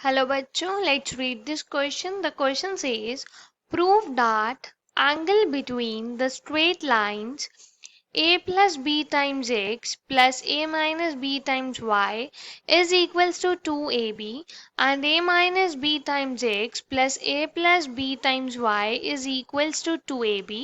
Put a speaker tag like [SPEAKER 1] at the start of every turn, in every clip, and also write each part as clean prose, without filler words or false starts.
[SPEAKER 1] Hello bachcho, let's read this question. The question says, prove that angle between the straight lines a plus b times x plus a minus b times y is equals to 2ab, and a minus b times x plus a plus b times y is equals to 2ab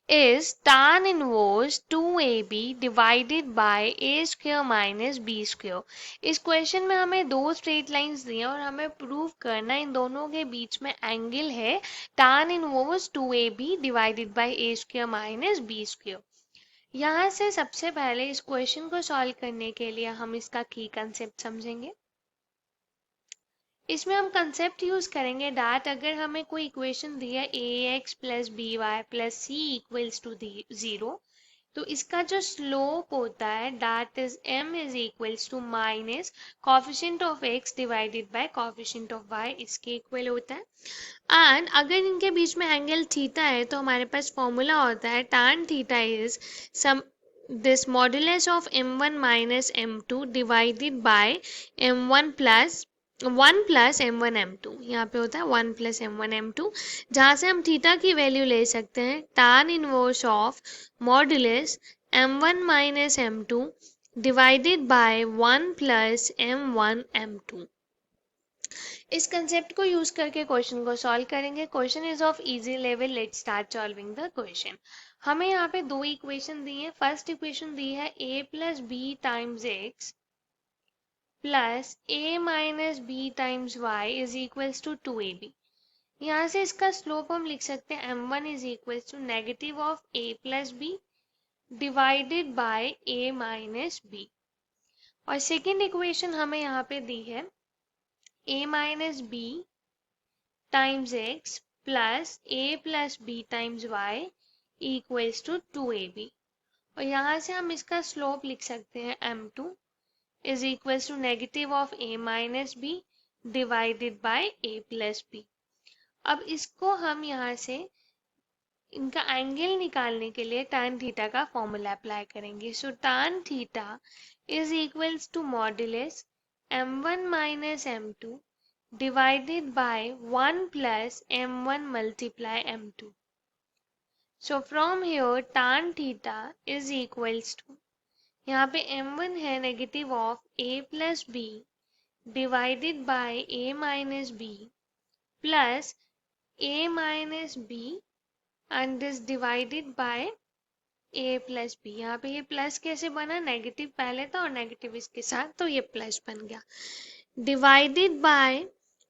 [SPEAKER 1] is tan inverse 2ab divided by a square minus b square. इस question में हमें दो straight lines दी हैं और हमें prove करना इन दोनों के बीच में एंगल है tan inverse 2ab divided by a square minus b square. यहाँ से सबसे पहले इस क्वेश्चन को सॉल्व करने के लिए हम इसका की कंसेप्ट समझेंगे। इसमें हम कंसेप्ट यूज करेंगे डैट अगर हमें कोई इक्वेशन दी है ax plus B Y plus C equals to 0, तो इसका जो स्लोप होता है that is m is equals to minus coefficient of x divided by coefficient of y, इसके इक्वल होता है। एंड अगर इनके बीच में एंगल थीटा है तो हमारे पास फॉर्मूला होता है tan theta is some this modulus of m1 minus m2 divided by m1 plus 1 plus m1 m2, यहाँ पे होता है 1 plus m1 m2, जहाँ से हम थीटा की वैल्यू ले सकते हैं tan inverse of modulus m1 minus m2 divided by 1 plus m1 m2। इस कंसेप्ट को यूज करके क्वेश्चन को सॉल्व करेंगे। Question is of easy level, let's start solving the question. हमें यहाँ पे दो इक्वेशन दी है। फर्स्ट इक्वेशन दी है a plus b times x plus a minus b times y is equals to 2ab। यहाँ से इसका स्लोप हम लिख सकते हैं m1 is equals to negative of a plus b divided by a minus b. और सेकेंड इक्वेशन हमें यहाँ पे दी है a minus b times x plus a plus b times y equals to 2ab। और यहाँ से हम इसका स्लोप लिख सकते हैं m2 is equals to negative of a minus B divided by a plus b. अब इसको हम यहाँ से इनका एंगल निकालने के लिए tan थीटा का फॉर्मूला अप्लाई करेंगे। So tan theta is equals to modulus m1 minus m2 divided by 1 plus m1 multiply m2. So from here tan theta is equals to, यहाँ पे m1 है negative of a plus b divided by a minus b plus a minus b and this divided by a plus b। यहाँ पे ये plus कैसे बना, negative पहले था और नेगेटिव इसके साथ, तो ये प्लस बन गया, divided by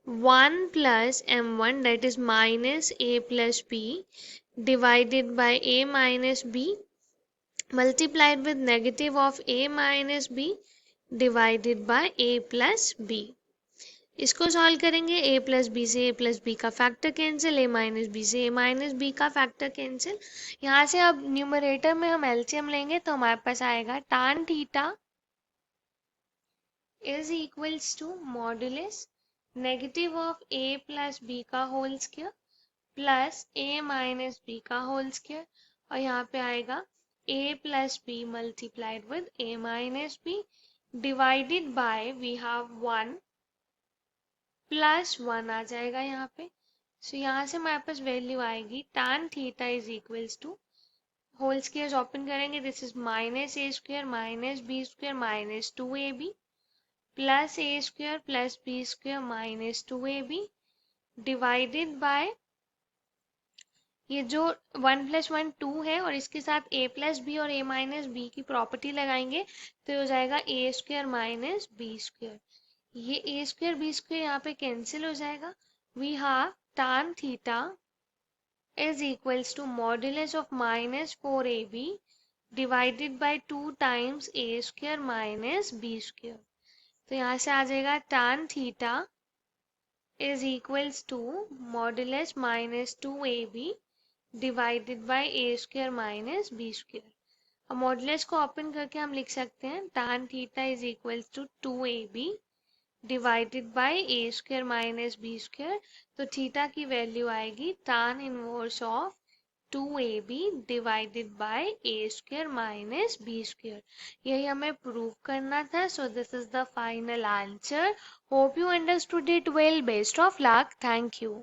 [SPEAKER 1] 1 plus m1 that is minus a plus b divided by a minus b multiplied with negative of a minus b divided by a plus b। इसको सॉल्व करेंगे a प्लस बी से a plus B का factor cancel, a minus b से a minus B का factor cancel. यहाँ से अब numerator में हम एलसीएम लेंगे तो हमारे पास आएगा tan theta is equals to modulus negative of a plus B का whole square plus a minus B का होल स्क्वायर। और यहाँ पे आएगा a plus B multiplied with a minus B divided by we have 1 plus 1 आ जाएगा यहाँ पे। सो यहाँ से हमारे पास वैल्यू आएगी tan theta is equals to whole square open करेंगे, this is minus a square minus b square minus 2ab plus a square plus b square minus 2ab divided by ये जो 1 प्लस 1 2 है और इसके साथ a प्लस बी और a minus b की property लगाएंगे तो हो जाएगा a square minus b square. ये a स्क्वायर बी स्क्वायर यहाँ पे कैंसिल हो जाएगा। We have tan theta is equals to modulus of minus 4ab divided by 2 times a square minus b square. तो यहाँ से आ जाएगा tan theta is equals to modulus minus 2ab divided by a square minus b square. अब modulus को open करके हम लिख सकते हैं tan theta is equals to 2ab divided by a square minus b square. तो थीटा की value आएगी tan inverse of 2ab divided by a square minus b square. यही हमें प्रूव करना था. So this is the final answer. Hope you understood it well. Best of luck. Thank you.